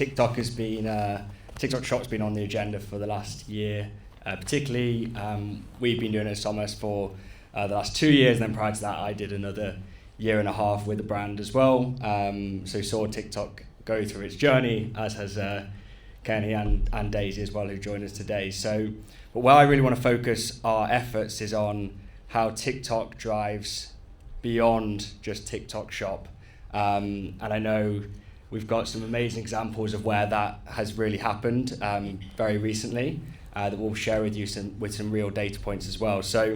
TikTok Shop's been on the agenda for the last year. Particularly, we've been doing Ecommerce for the last 2 years, and then prior to that, I did another year and a half with the brand as well. So saw TikTok go through its journey, as has Kenny and Daisy as well, who joined us today. But where I really want to focus our efforts is on how TikTok drives beyond just TikTok Shop. And I know we've got some amazing examples of where that has really happened very recently that we'll share with you with some real data points as well. So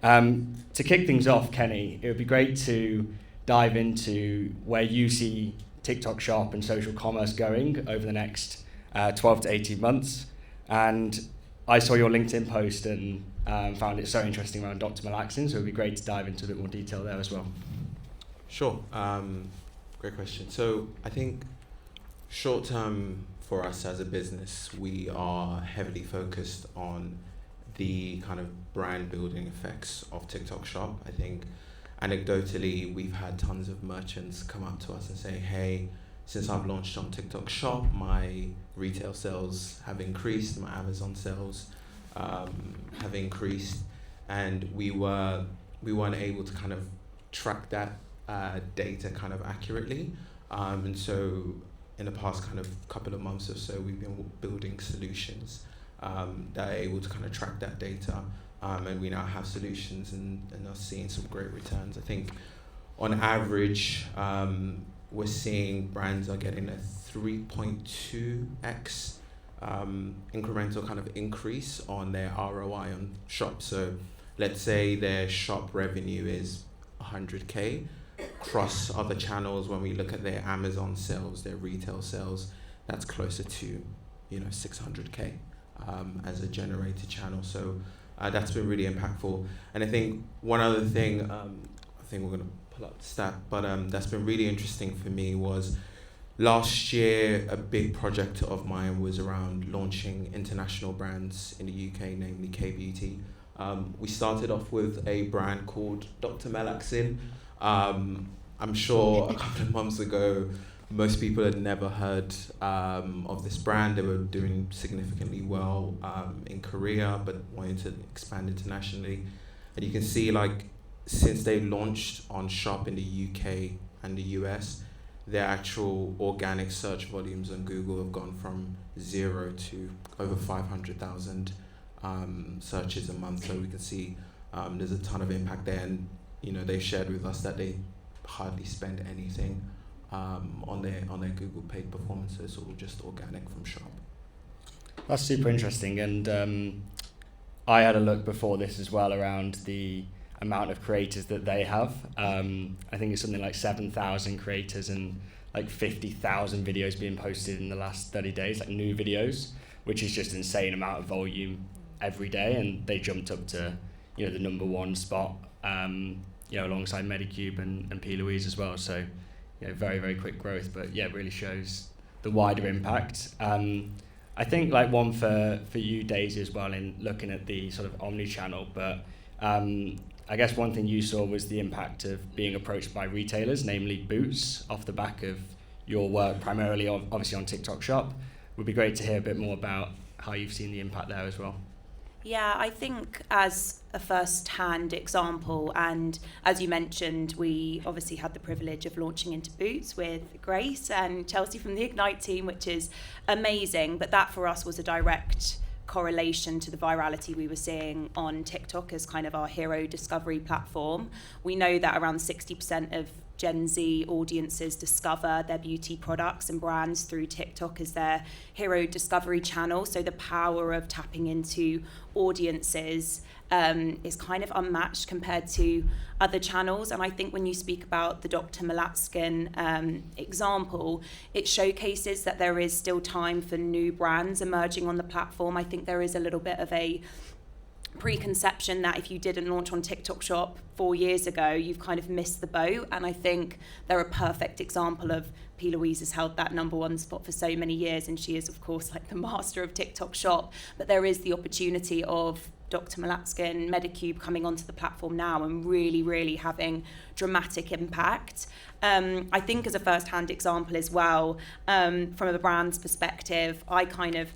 to kick things off, Kenny, it would be great to dive into where you see TikTok Shop and social commerce going over the next 12 to 18 months. And I saw your LinkedIn post and found it so interesting around Dr. Malaxin, so it would be great to dive into a bit more detail there as well. Sure. Great question. So I think short term for us as a business, we are heavily focused on the kind of brand building effects of TikTok Shop. I think anecdotally, we've had tons of merchants come up to us and say, hey, since I've launched on TikTok Shop, my retail sales have increased, my Amazon sales have increased, and we weren't able to kind of track that data kind of accurately. And so in the past kind of couple of months or so, we've been building solutions that are able to kind of track that data. And we now have solutions and are seeing some great returns. I think on average, we're seeing brands are getting a 3.2x incremental kind of increase on their ROI on shop. So let's say their shop revenue is 100K. Across other channels, when we look at their Amazon sales, their retail sales, that's closer to 600K as a generated channel. So that's been really impactful. And I think one other thing, I think we're going to pull up the stat, but that's been really interesting for me was last year, a big project of mine was around launching international brands in the UK, namely K-Beauty. We started off with a brand called Dr. Malaxin. I'm sure a couple of months ago, most people had never heard of this brand. They were doing significantly well in Korea, but wanted to expand internationally. And you can see, since they launched on Shop in the UK and the US, their actual organic search volumes on Google have gone from 0 to over 500,000 searches a month. So we can see there's a ton of impact there. And they've shared with us that they hardly spend anything on their Google paid performance. So it's all just organic from Shop. That's super interesting. And I had a look before this as well around the amount of creators that they have. I think it's something like 7,000 creators and 50,000 videos being posted in the last 30 days, new videos, which is just an insane amount of volume every day. And they jumped up to the number one spot alongside Medicube and P. Louise as well. So very, very quick growth, but it really shows the wider impact. I think one for you, Daisy, as well, in looking at the sort of omnichannel, but I guess one thing you saw was the impact of being approached by retailers, namely Boots, off the back of your work, primarily obviously on TikTok Shop. Would be great to hear a bit more about how you've seen the impact there as well. Yeah, I think as a first-hand example, and as you mentioned, we obviously had the privilege of launching into Boots with Grace and Chelsea from the Ignite team, which is amazing. But that for us was a direct correlation to the virality we were seeing on TikTok as kind of our hero discovery platform. We know that around 60% of Gen Z audiences discover their beauty products and brands through TikTok as their hero discovery channel. So the power of tapping into audiences is kind of unmatched compared to other channels. And I think when you speak about the Dr. Malaxin example, it showcases that there is still time for new brands emerging on the platform. I think there is a little bit of a preconception that if you didn't launch on TikTok Shop 4 years ago, you've kind of missed the boat. And I think they're a perfect example of P. Louise has held that number one spot for so many years, and she is, of course, the master of TikTok Shop. But there is the opportunity of Dr. Malatskin, Medicube coming onto the platform now and really, really having dramatic impact. I think as a first-hand example as well, from a brand's perspective, I kind of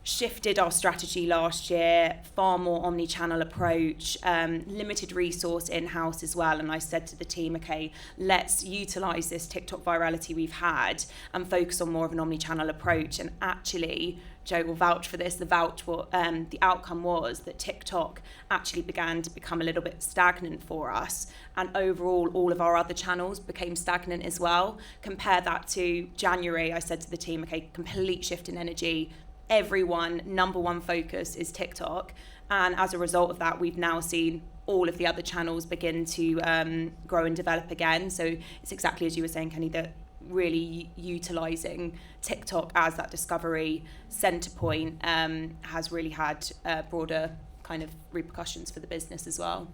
shifted our strategy last year, far more omnichannel approach, limited resource in-house as well. And I said to the team, okay, let's utilize this TikTok virality we've had and focus on more of an omnichannel approach. And actually, Joe will vouch for this, the outcome was that TikTok actually began to become a little bit stagnant for us. And overall, all of our other channels became stagnant as well. Compare that to January, I said to the team, okay, complete shift in energy. Everyone, number one focus is TikTok. And as a result of that, we've now seen all of the other channels begin to grow and develop again. So it's exactly as you were saying, Kenny, that really utilising TikTok as that discovery centre point has really had broader kind of repercussions for the business as well.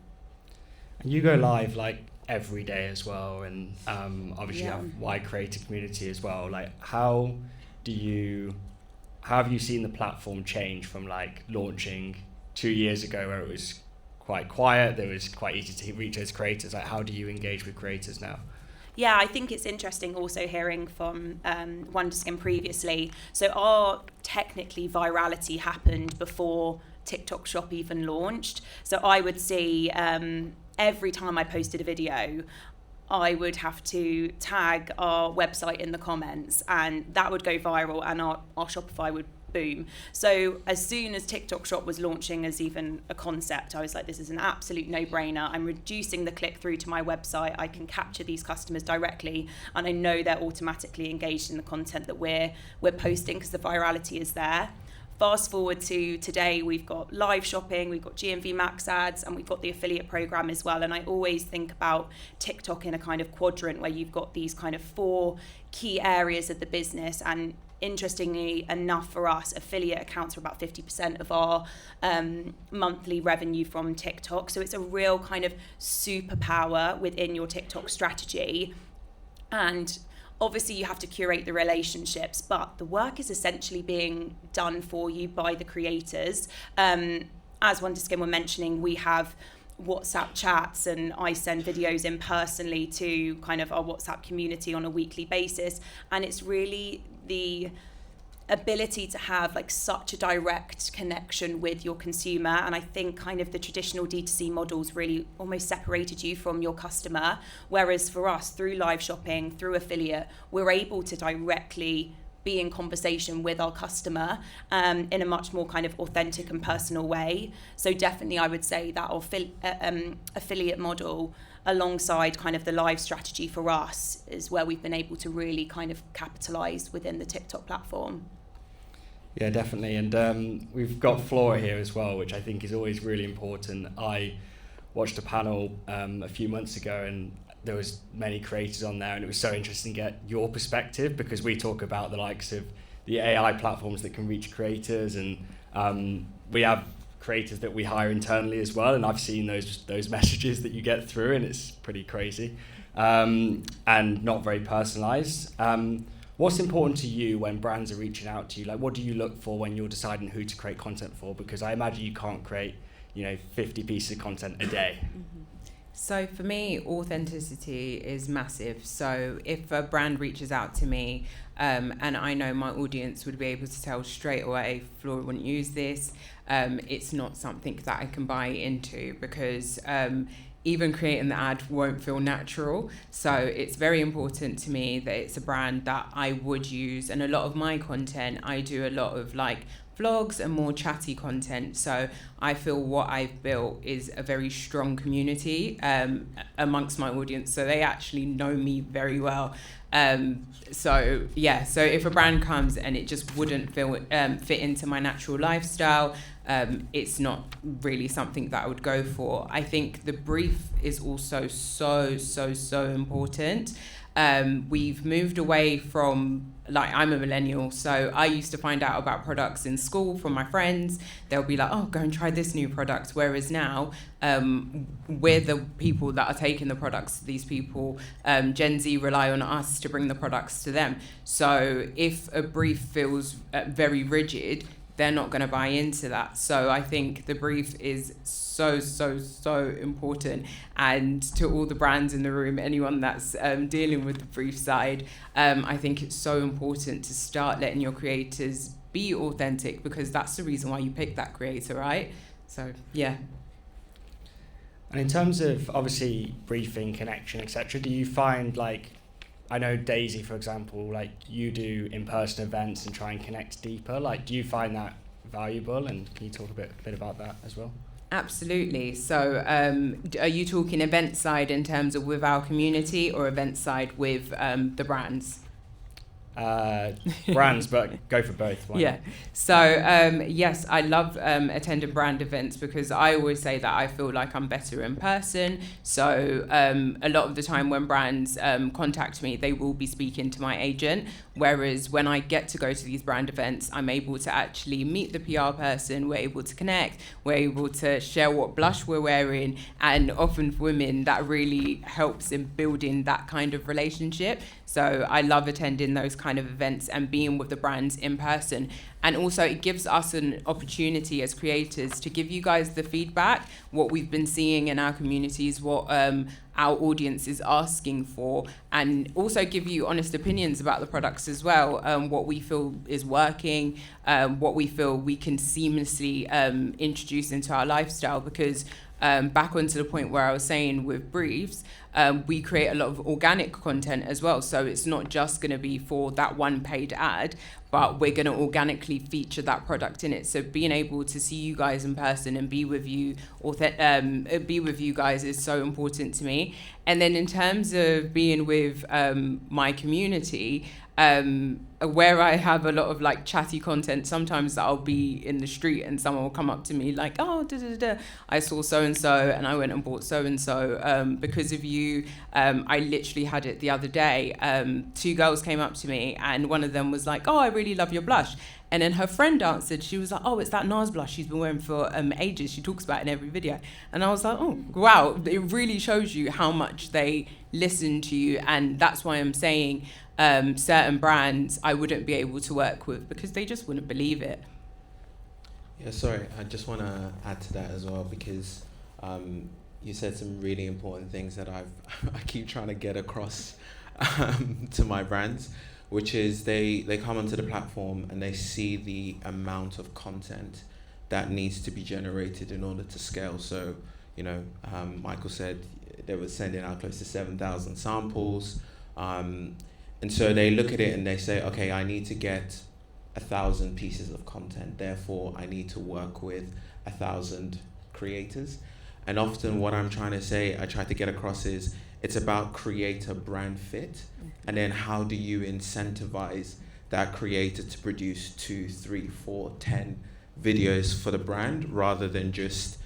And you go live like every day as well, and obviously you have a wide creator community as well. Like how have you seen the platform change from like launching 2 years ago where it was quite quiet, it was quite easy to reach those creators? Like how do you engage with creators now? Yeah, I think it's interesting also hearing from Wonderskin previously. So our technically virality happened before TikTok Shop even launched. So I would see every time I posted a video, I would have to tag our website in the comments, and that would go viral, and our Shopify would boom. So as soon as TikTok Shop was launching as even a concept, I was like, this is an absolute no-brainer. I'm reducing the click-through to my website. I can capture these customers directly, and I know they're automatically engaged in the content that we're posting because the virality is there. Fast forward to today, we've got live shopping, we've got GMV max ads, and we've got the affiliate program as well. And I always think about TikTok in a kind of quadrant where you've got these kind of 4 key areas of the business. And interestingly enough for us, affiliate accounts for about 50% of our monthly revenue from TikTok. So it's a real kind of superpower within your TikTok strategy. And obviously you have to curate the relationships, but the work is essentially being done for you by the creators. As Wonderskin were mentioning, we have WhatsApp chats, and I send videos in personally to kind of our WhatsApp community on a weekly basis. And it's really the ability to have like such a direct connection with your consumer. And I think kind of the traditional D2C models really almost separated you from your customer, whereas for us, through live shopping, through affiliate, we're able to directly be in conversation with our customer in a much more kind of authentic and personal way. So definitely I would say that affiliate model alongside kind of the live strategy for us is where we've been able to really kind of capitalize within the TikTok platform. Yeah, definitely. And we've got Flora here as well, which I think is always really important. I watched a panel a few months ago, and there was many creators on there, and it was so interesting to get your perspective, because we talk about the likes of the AI platforms that can reach creators, and we have creators that we hire internally as well, and I've seen those messages that you get through, and it's pretty crazy and not very personalized. What's important to you when brands are reaching out to you? Like, what do you look for when you're deciding who to create content for? Because I imagine you can't create 50 pieces of content a day. Mm-hmm. So for me, authenticity is massive. So if a brand reaches out to me and I know my audience would be able to tell straight away, Flora wouldn't use this, it's not something that I can buy into, because even creating the ad won't feel natural. So it's very important to me that it's a brand that I would use. And a lot of my content, I do a lot of like vlogs and more chatty content. So I feel what I've built is a very strong community amongst my audience. So they actually know me very well. So if a brand comes and it just wouldn't fit into my natural lifestyle, it's not really something that I would go for. I think the brief is also so important. We've moved away from, like, I'm a millennial, so I used to find out about products in school from my friends. They'll be like, oh, go and try this new product. Whereas now, we're the people that are taking the products to these people. Gen Z rely on us to bring the products to them. So if a brief feels very rigid, they're not going to buy into that. So I think the brief is so important. And to all the brands in the room, anyone that's dealing with the brief side, I think it's so important to start letting your creators be authentic, because that's the reason why you pick that creator, right? So yeah. And in terms of obviously briefing, connection, etc., do you find, like, I know Daisy, for example, like you do in-person events and try and connect deeper. Like, do you find that valuable? And can you talk a bit about that as well? Absolutely. So are you talking event side in terms of with our community, or event side with the brands? Brands, but go for both. Why Yeah. not? So yes, I love attending brand events, because I always say that I feel like I'm better in person. So a lot of the time when brands contact me, they will be speaking to my agent. Whereas when I get to go to these brand events, I'm able to actually meet the PR person. We're able to connect. We're able to share what blush we're wearing. And often for women, that really helps in building that kind of relationship. So I love attending those kind of events and being with the brands in person. And also it gives us an opportunity as creators to give you guys the feedback, what we've been seeing in our communities, what our audience is asking for, and also give you honest opinions about the products as well, what we feel is working, what we feel we can seamlessly introduce into our lifestyle. Because back onto the point where I was saying with briefs, we create a lot of organic content as well. So it's not just going to be for that one paid ad, but we're going to organically feature that product in it. So being able to see you guys in person and be with you guys is so important to me. And then in terms of being with my community, where I have a lot of like chatty content, sometimes I'll be in the street and someone will come up to me like, oh, I saw so-and-so and I went and bought so-and-so because of you. I literally had it the other day. 2 girls came up to me and one of them was like, oh, I really love your blush. And then her friend answered, she was like, oh, it's that NARS blush she's been wearing for ages. She talks about it in every video. And I was like, oh, wow, it really shows you how much they listen to you. And that's why I'm saying certain brands I wouldn't be able to work with, because they just wouldn't believe it. Yeah, sorry, I just want to add to that as well, because you said some really important things that I keep trying to get across to my brands, which is they come onto the platform and they see the amount of content that needs to be generated in order to scale. So, you know, Michael said they were sending out close to 7,000 samples. And so they look at it and they say, okay, I need to get 1,000 pieces of content. Therefore, I need to work with 1,000 creators. And often what I'm trying to say, I try to get across is, it's about creator brand fit. And then how do you incentivize that creator to produce 2, 3, 4, 10 videos for the brand, rather than just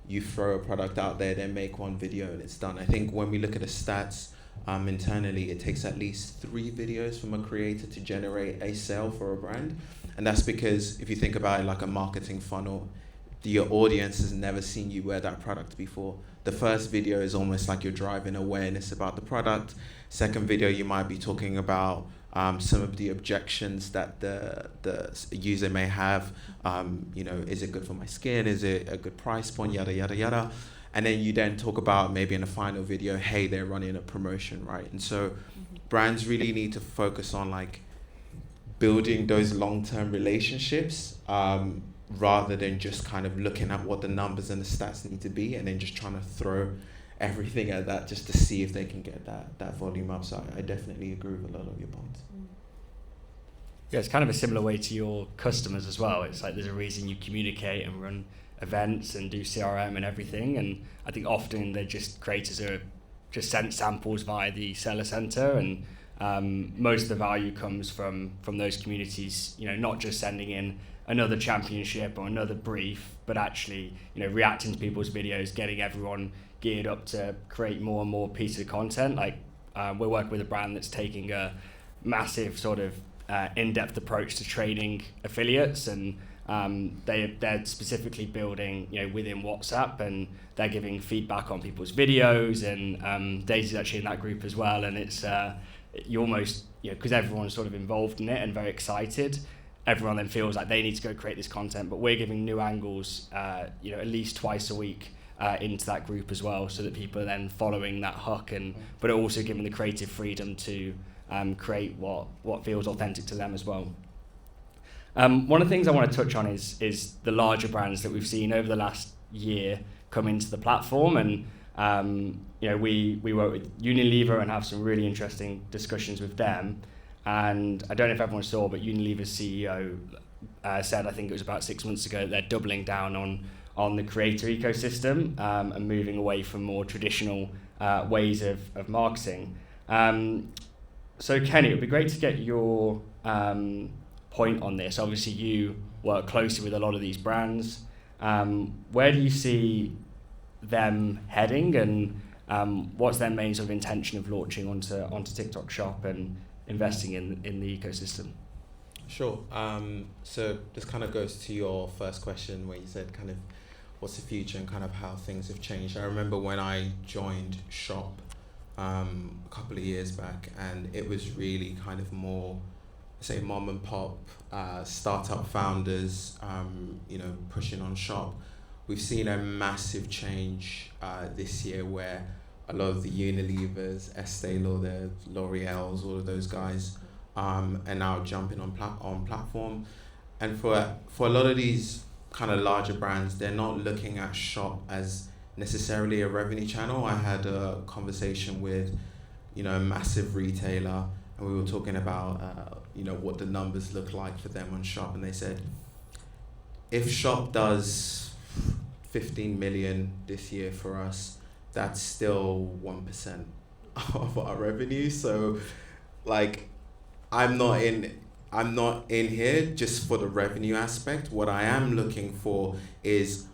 you throw a product out there, then make one video and it's done. I think when we look at the stats internally, it takes at least 3 videos from a creator to generate a sale for a brand. And that's because if you think about it like a marketing funnel, your audience has never seen you wear that product before. The first video is almost like you're driving awareness about the product. Second video, you might be talking about some of the objections that the user may have. You know, is it good for my skin? Is it a good price point? Yada, yada, yada. And then you then talk about maybe in the final video, hey, they're running a promotion, right? And so brands really need to focus on like building those long-term relationships, rather than just kind of looking at what the numbers and the stats need to be and then just trying to throw everything at that just to see if they can get that volume up. So I definitely agree with a lot of your points. Yeah, it's kind of a similar way to your customers as well. It's like there's a reason you communicate and run events and do CRM and everything. And I think often they're just creators are just sent samples via the seller center, and most of the value comes from those communities, you know, not just sending in another championship or another brief, but actually, you know, reacting to people's videos, getting everyone geared up to create more and more pieces of content. Like we're working with a brand that's taking a massive sort of in-depth approach to training affiliates, and they're specifically building, you know, within WhatsApp, and they're giving feedback on people's videos, and Daisy's actually in that group as well. And it's you almost, you know, because everyone's sort of involved in it and very excited, everyone then feels like they need to go create this content, but we're giving new angles, at least twice a week into that group as well, so that people are then following that hook, but also giving the creative freedom to create what feels authentic to them as well. One of the things I want to touch on is the larger brands that we've seen over the last year come into the platform, and we work with Unilever and have some really interesting discussions with them. And I don't know if everyone saw, but Unilever's CEO said, I think it was about 6 months ago, that they're doubling down on the creator ecosystem and moving away from more traditional ways of marketing. So Kenny, it would be great to get your point on this. Obviously, you work closely with a lot of these brands. Where do you see them heading, and what's their main sort of intention of launching onto TikTok Shop and investing in the ecosystem? Sure. So this kind of goes to your first question where you said kind of what's the future and kind of how things have changed. I remember when I joined Shop a couple of years back, and it was really kind of more, say, mom and pop startup founders, pushing on Shop. We've seen a massive change this year where a lot of the Unilevers, Estee Lauder, L'Oreal's, all of those guys are now jumping on platform. And for a lot of these kind of larger brands, they're not looking at Shop as necessarily a revenue channel. I had a conversation with, a massive retailer, and we were talking about, what the numbers look like for them on Shop. And they said, if Shop does 15 million this year for us, that's still 1% of our revenue. So, I'm not in here just for the revenue aspect. What I am looking for is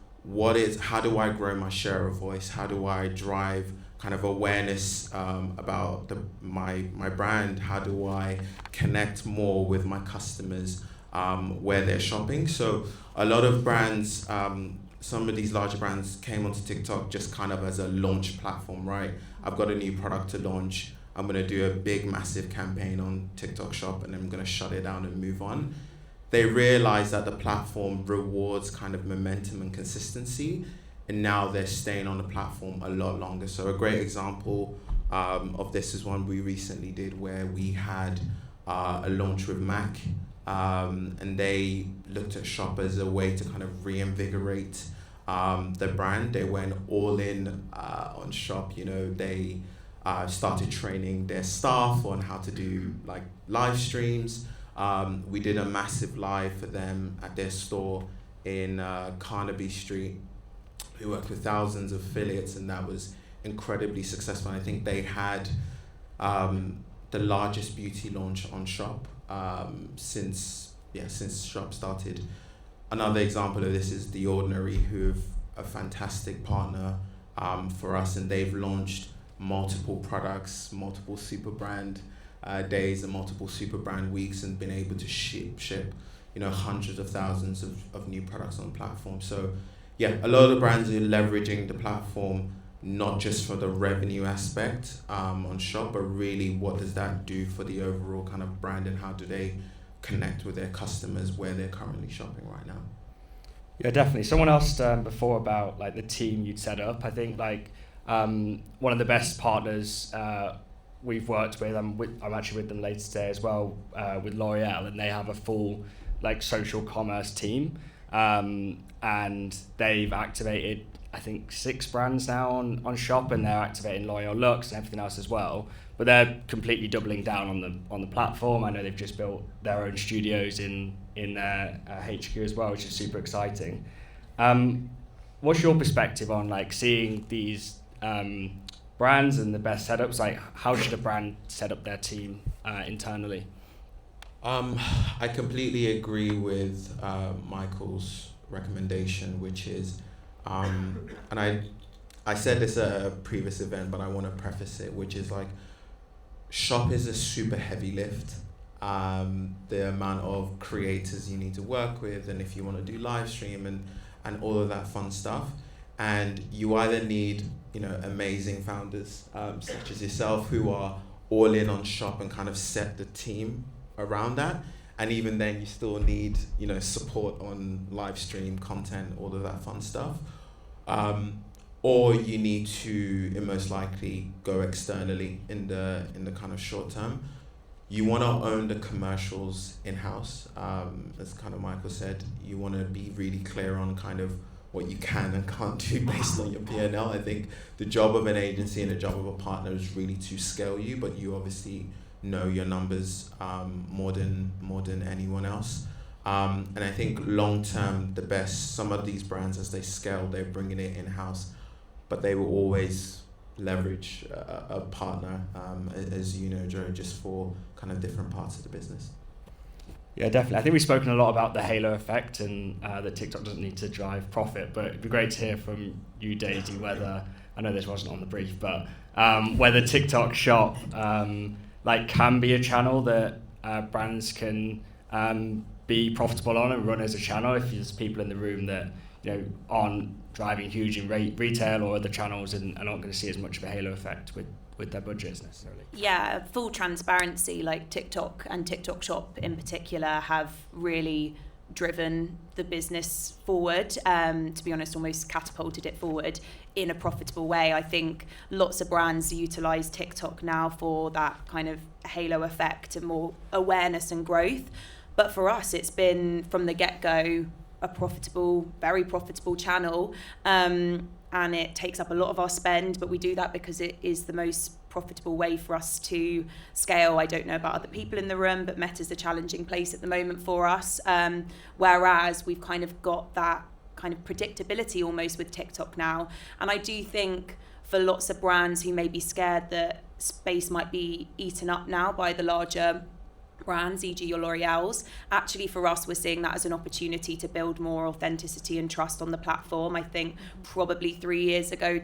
how do I grow my share of voice? How do I drive kind of awareness about my brand? How do I connect more with my customers where they're shopping? So a lot of brands, some of these larger brands came onto TikTok just kind of as a launch platform, right? I've got a new product to launch. I'm going to do a big, massive campaign on TikTok Shop, and then I'm going to shut it down and move on. They realize that the platform rewards kind of momentum and consistency, and now they're staying on the platform a lot longer. So a great example of this is one we recently did where we had a launch with Mac, and they looked at Shop as a way to kind of reinvigorate the brand. They went all in on Shop. They started training their staff on how to do live streams. We did a massive live for them at their store in Carnaby Street. We worked with thousands of affiliates, and that was incredibly successful. I think they had the largest beauty launch on Shop since Shop started. Another example of this is The Ordinary, who have a fantastic partner for us, and they've launched multiple products, multiple super brand days and multiple super brand weeks, and been able to ship hundreds of thousands of new products on the platform. So a lot of the brands are leveraging the platform not just for the revenue aspect on Shop, but really what does that do for the overall kind of brand, and how do they connect with their customers where they're currently shopping right now. Yeah, definitely. Someone asked before about the team you'd set up. I think one of the best partners we've worked with, I'm actually with them later today as well, with L'Oreal, and they have a full social commerce team, and they've activated I think 6 brands now on Shop, and they're activating L'Oreal Luxe and everything else as well. But they're completely doubling down on the platform. I know they've just built their own studios in their HQ as well, which is super exciting. What's your perspective on seeing these brands and the best setups? How should a brand set up their team internally? I completely agree with Michael's recommendation, which is, and I said this at a previous event, but I want to preface it, which is Shop is a super heavy lift. The amount of creators you need to work with, and if you want to do live stream and all of that fun stuff, and you either need amazing founders such as yourself who are all in on Shop and kind of set the team around that, And even then, you still need, support on live stream content, all of that fun stuff. Or you need to most likely go externally in the kind of short term. You want to own the commercials in-house. As kind of Michael said, you want to be really clear on kind of what you can and can't do based on your P&L. I think the job of an agency and the job of a partner is really to scale you, but you obviously know your numbers more than anyone else. And I think long term, the best, some of these brands as they scale, they're bringing it in-house, but they will always leverage a partner, as you know, Joe, just for kind of different parts of the business. Yeah, definitely. I think we've spoken a lot about the halo effect and that TikTok doesn't need to drive profit, but it'd be great to hear from you, Daisy, whether, I know this wasn't on the brief, but whether TikTok Shop can be a channel that brands can be profitable on and run as a channel if there's people in the room that aren't driving huge in retail or other channels and are not going to see as much of a halo effect with their budgets necessarily. Yeah, full transparency, like TikTok and TikTok Shop in particular have really driven the business forward, to be honest, almost catapulted it forward in a profitable way. I think lots of brands utilise TikTok now for that kind of halo effect and more awareness and growth. But for us, it's been from the get-go a profitable, very profitable channel, and it takes up a lot of our spend, but we do that because it is the most profitable way for us to scale. I don't know about other people in the room, but Meta's a challenging place at the moment for us, whereas we've kind of got that kind of predictability almost with TikTok now. And I do think for lots of brands who may be scared that space might be eaten up now by the larger brands, e.g. your L'Oreal's, actually for us we're seeing that as an opportunity to build more authenticity and trust on the platform. I think probably 2 years ago,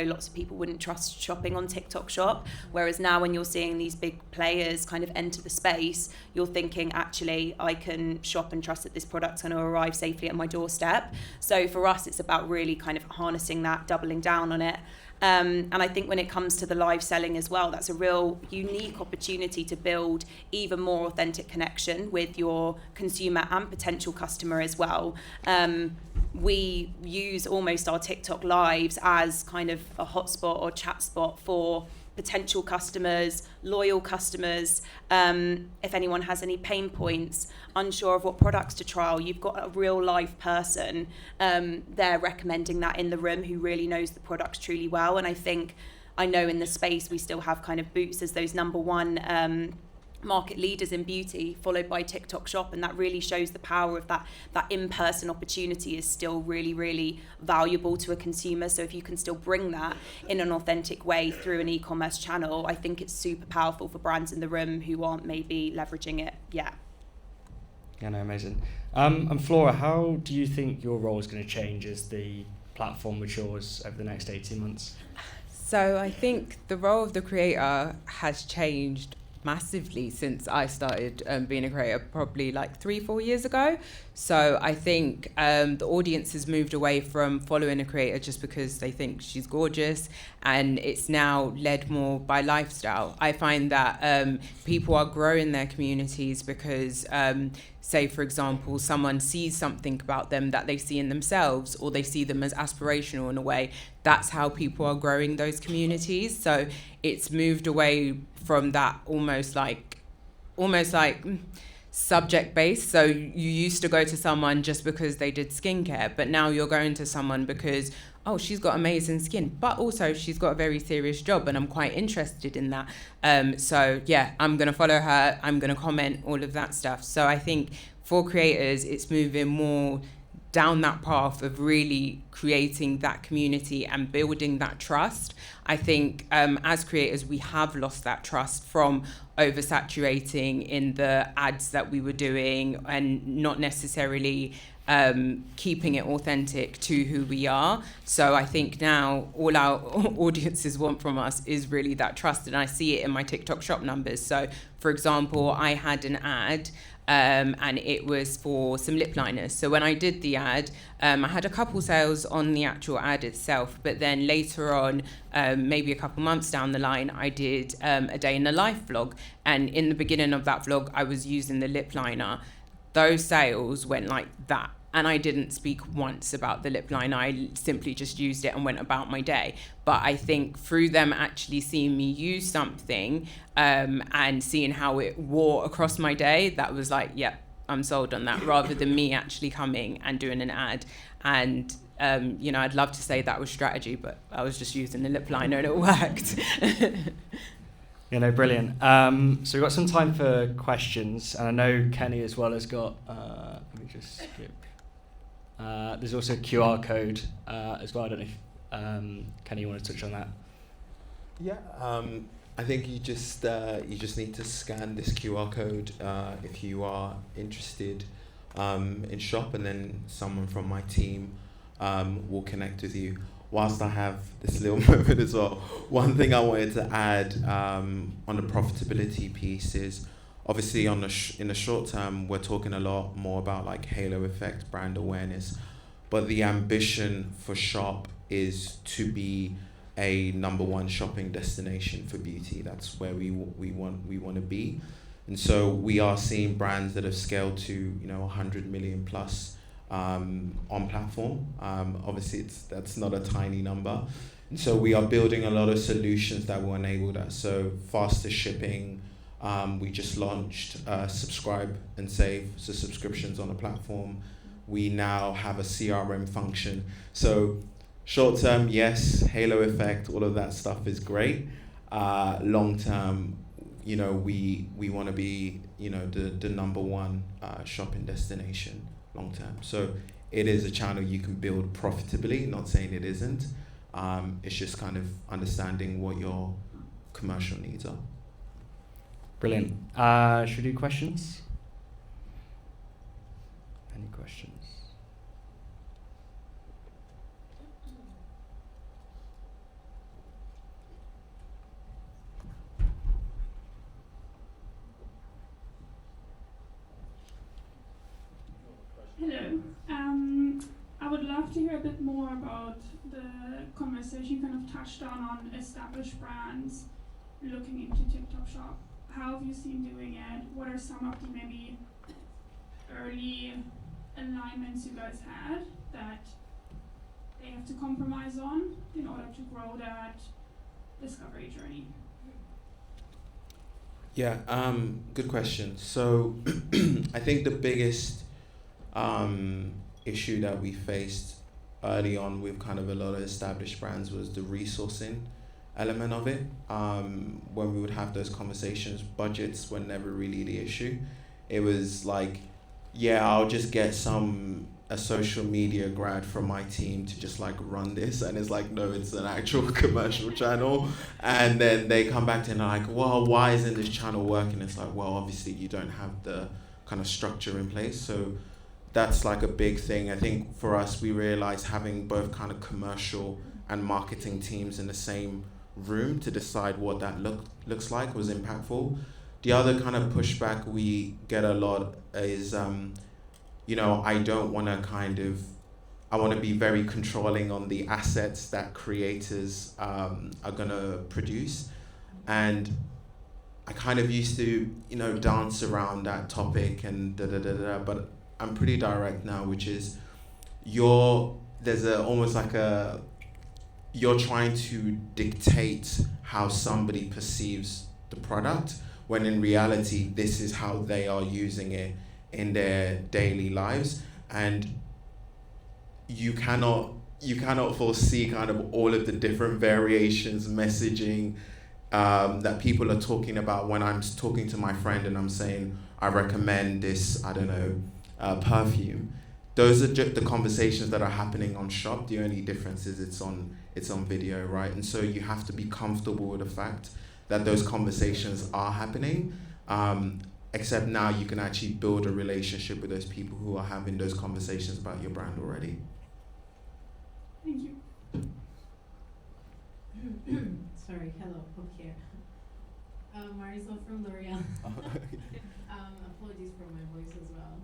lots of people wouldn't trust shopping on TikTok Shop, whereas now when you're seeing these big players kind of enter the space, you're thinking actually I can shop and trust that this product's going to arrive safely at my doorstep. So for us it's about really kind of harnessing that, doubling down on it. And I think when it comes to the live selling as well, that's a real unique opportunity to build even more authentic connection with your consumer and potential customer as well. We use almost our TikTok lives as kind of a hotspot or chat spot for potential customers, loyal customers. If anyone has any pain points, unsure of what products to trial, you've got a real live person there recommending that in the room who really knows the products truly well. And I know in the space we still have kind of Boots as those number one market leaders in beauty, followed by TikTok Shop, and that really shows the power of that in-person opportunity is still really, really valuable to a consumer. So if you can still bring that in an authentic way through an e-commerce channel, I think it's super powerful for brands in the room who aren't maybe leveraging it yet. Yeah, no, amazing. And Flora, how do you think your role is going to change as the platform matures over the next 18 months? So I think the role of the creator has changed massively since I started being a creator probably like 3-4 years ago. So I think the audience has moved away from following a creator just because they think she's gorgeous, and it's now led more by lifestyle. I find that people are growing their communities because say, for example, someone sees something about them that they see in themselves, or they see them as aspirational in a way. That's how people are growing those communities. So it's moved away from that almost like subject based. So you used to go to someone just because they did skincare, but now you're going to someone because, oh, she's got amazing skin, but also she's got a very serious job and I'm quite interested in that. So yeah, I'm going to follow her, I'm going to comment, all of that stuff. So I think for creators, it's moving more down that path of really creating that community and building that trust. I think as creators, we have lost that trust from oversaturating in the ads that we were doing and not necessarily keeping it authentic to who we are. So I think now all our audiences want from us is really that trust, and I see it in my TikTok Shop numbers. So for example, I had an ad and it was for some lip liners. So when I did the ad, I had a couple sales on the actual ad itself, but then later on, maybe a couple months down the line, I did a day in the life vlog, and in the beginning of that vlog, I was using the lip liner. Those sales went like that. And I didn't speak once about the lip liner. I simply just used it and went about my day. But I think through them actually seeing me use something and seeing how it wore across my day, that was like, yeah, I'm sold on that, rather than me actually coming and doing an ad. And, I'd love to say that was strategy, but I was just using the lip liner and it worked. Brilliant. So we've got some time for questions. And I know Kenny as well has got, let me just skip. There's also a QR code as well. I don't know if Kenny, you want to touch on that? Yeah, I think you just need to scan this QR code if you are interested in shop, and then someone from my team will connect with you. Whilst I have this little moment as well, one thing I wanted to add on the profitability piece is, obviously, in the short term, we're talking a lot more about like halo effect, brand awareness, but the ambition for Shop is to be a number one shopping destination for beauty. That's where we want to be, and so we are seeing brands that have scaled to 100 million plus on platform. Obviously, that's not a tiny number, and so we are building a lot of solutions that will enable that. So faster shipping. We just launched subscribe and save, so subscriptions on the platform. We now have a CRM function. So short term, yes, halo effect, all of that stuff is great. Long term, we want to be, the number one shopping destination long term. So it is a channel you can build profitably, not saying it isn't. It's just kind of understanding what your commercial needs are. Brilliant. Should we do questions? Any questions? Hello. I would love to hear a bit more about the conversation you kind of touched on established brands looking into TikTok Shop. How have you seen doing it? What are some of the maybe early alignments you guys had that they have to compromise on in order to grow that discovery journey? Yeah, good question. So I think the biggest issue that we faced early on with kind of a lot of established brands was the resourcing element of it. When we would have those conversations, budgets were never really the issue. It was like, yeah, I'll just get a social media grad from my team to just like run this, and it's like, no, it's an actual commercial channel. And then they come back to and they're like, well, why isn't this channel working? It's like, well, obviously you don't have the kind of structure in place. So that's like a big thing. I think for us, we realized having both kind of commercial and marketing teams in the same room to decide what that looks like was impactful. The other kind of pushback we get a lot is, I don't want to I want to be very controlling on the assets that creators are going to produce. And I kind of used to, dance around that topic and but I'm pretty direct now, which is you're trying to dictate how somebody perceives the product, when in reality, this is how they are using it in their daily lives. And you cannot foresee kind of all of the different variations, messaging that people are talking about. When I'm talking to my friend and I'm saying, I recommend this, perfume. Those are just the conversations that are happening on Shop. The only difference is it's on video, right? And so you have to be comfortable with the fact that those conversations are happening. Except now you can actually build a relationship with those people who are having those conversations about your brand already. Thank you. Sorry, hello, Hope here. Marisol from L'Oreal. Apologies for my voice as well.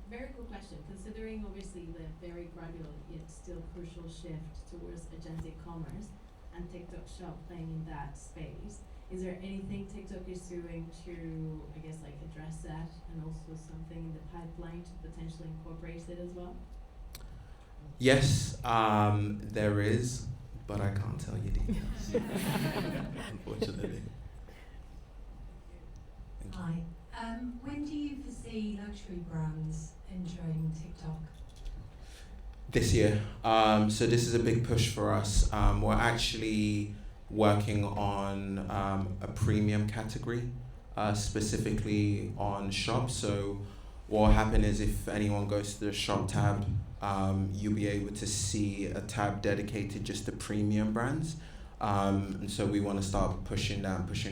Very cool question. Considering obviously the very gradual yet still crucial shift towards agentic commerce and TikTok Shop playing in that space, is there anything TikTok is doing to, I guess, like address that, and also something in the pipeline to potentially incorporate it as well? Yes, there is, but I can't tell you details, unfortunately. Hi. When do you foresee luxury brands entering TikTok? This year. So this is a big push for us. We're actually working on a premium category, specifically on shop. So what will happen is if anyone goes to the shop tab, you'll be able to see a tab dedicated just to premium brands. And so we want to start pushing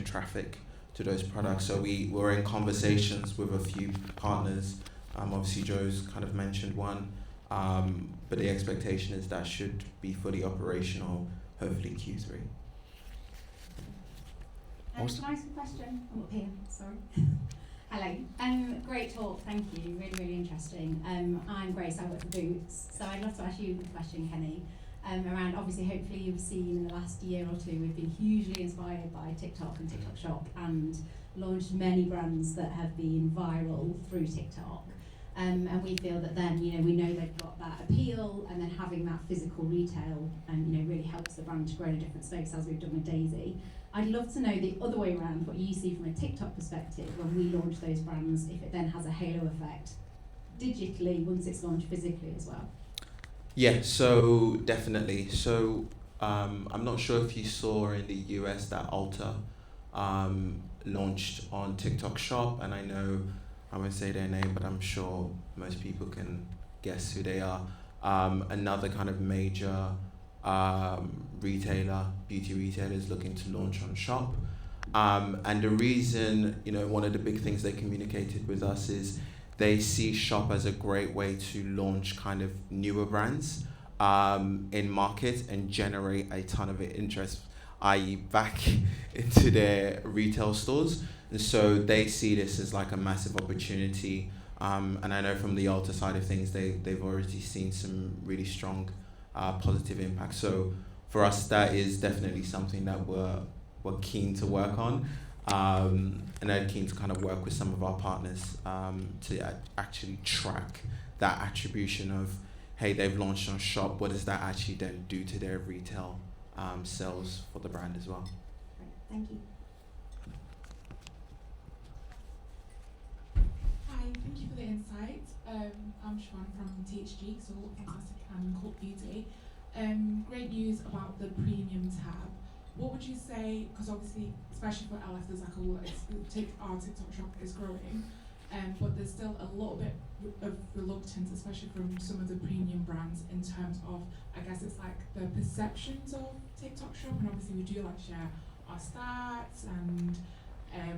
traffic to those products. So we're in conversations with a few partners. Obviously Joe's kind of mentioned one, but the expectation is that should be fully operational, hopefully Q3. Can I ask a question? I'm up here, sorry. Hello. Great talk, thank you. Really, really interesting. I'm Grace, I work for Boots. So I'd love to ask you a question, Kenny, around, obviously, hopefully you've seen in the last year or two, we've been hugely inspired by TikTok and TikTok Shop and launched many brands that have been viral through TikTok. And we feel that then, we know they've got that appeal, and then having that physical retail, really helps the brand to grow in a different space, as we've done with Daisy. I'd love to know the other way around, what you see from a TikTok perspective when we launch those brands, if it then has a halo effect digitally once it's launched physically as well. Yeah, so definitely. So I'm not sure if you saw in the US that Ulta launched on TikTok Shop, and I know I won't say their name, but I'm sure most people can guess who they are. Another kind of major beauty retailer is looking to launch on Shop. And the reason, one of the big things they communicated with us is they see Shop as a great way to launch kind of newer brands in market and generate a ton of interest, i.e. back into their retail stores. And so they see this as like a massive opportunity. And I know from the Ulta side of things, they've already seen some really strong positive impact. So for us, that is definitely something that we're keen to work on. And I'm keen to kind of work with some of our partners to actually track that attribution of, hey, they've launched on Shop, what does that actually then do to their retail sales for the brand as well? Great, thank you. Hi, thank you for the insight. I'm Siobhan from THG, so fantastic and Cult Beauty. Great news about the premium tab. What would you say, because obviously, especially for LF, there's like our TikTok Shop is growing, but there's still a little bit of reluctance, especially from some of the premium brands, in terms of, I guess it's like the perceptions of TikTok Shop, and obviously we do like share our stats and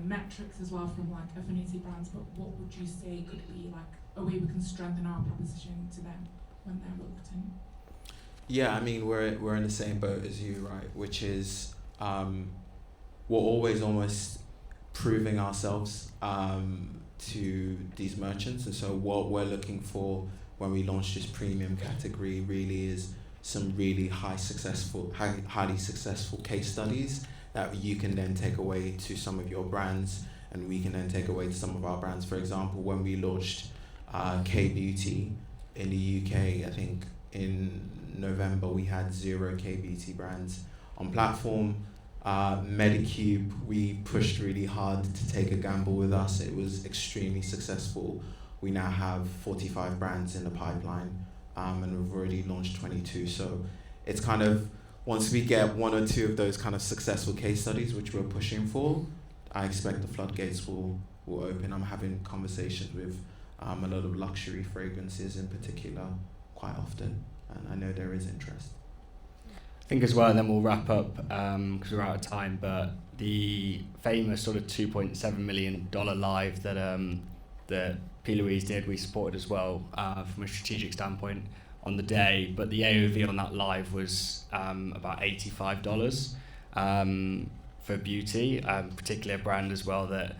metrics as well from like affinity brands, but what would you say could be like a way we can strengthen our proposition to them when they're reluctant? Yeah, I mean, we're in the same boat as you, right? Which is we're always almost proving ourselves to these merchants. And so what we're looking for when we launch this premium category really is some really highly successful case studies that you can then take away to some of your brands, and we can then take away to some of our brands. For example, when we launched K-Beauty in the UK, I think in November we had 0 K-Beauty brands on platform. Medicube, we pushed really hard to take a gamble with us. It was extremely successful. We now have 45 brands in the pipeline, and we've already launched 22. So it's kind of, once we get 1 or 2 of those kind of successful case studies, which we're pushing for, I expect the floodgates will open. I'm having conversations with a lot of luxury fragrances in particular quite often, and I know there is interest. I think as well, and then we'll wrap up because we're out of time, but the famous sort of $2.7 million live that P. Louise did, we supported as well from a strategic standpoint on the day, but the AOV on that live was about $85 for beauty, particularly a brand as well that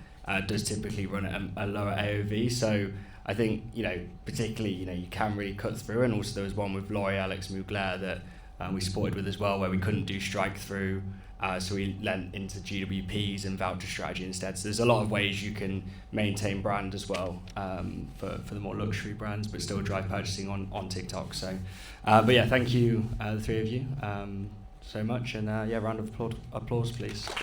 does typically run at a lower AOV. So I think, particularly, you can really cut through. And also there was one with L'Oreal Ex Mugler that we supported with as well, where we couldn't do strike through. So we lent into GWPs and voucher strategy instead. So there's a lot of ways you can maintain brand as well for the more luxury brands, but still drive purchasing on TikTok. So, but yeah, thank you, the three of you, so much. And round of applause, please.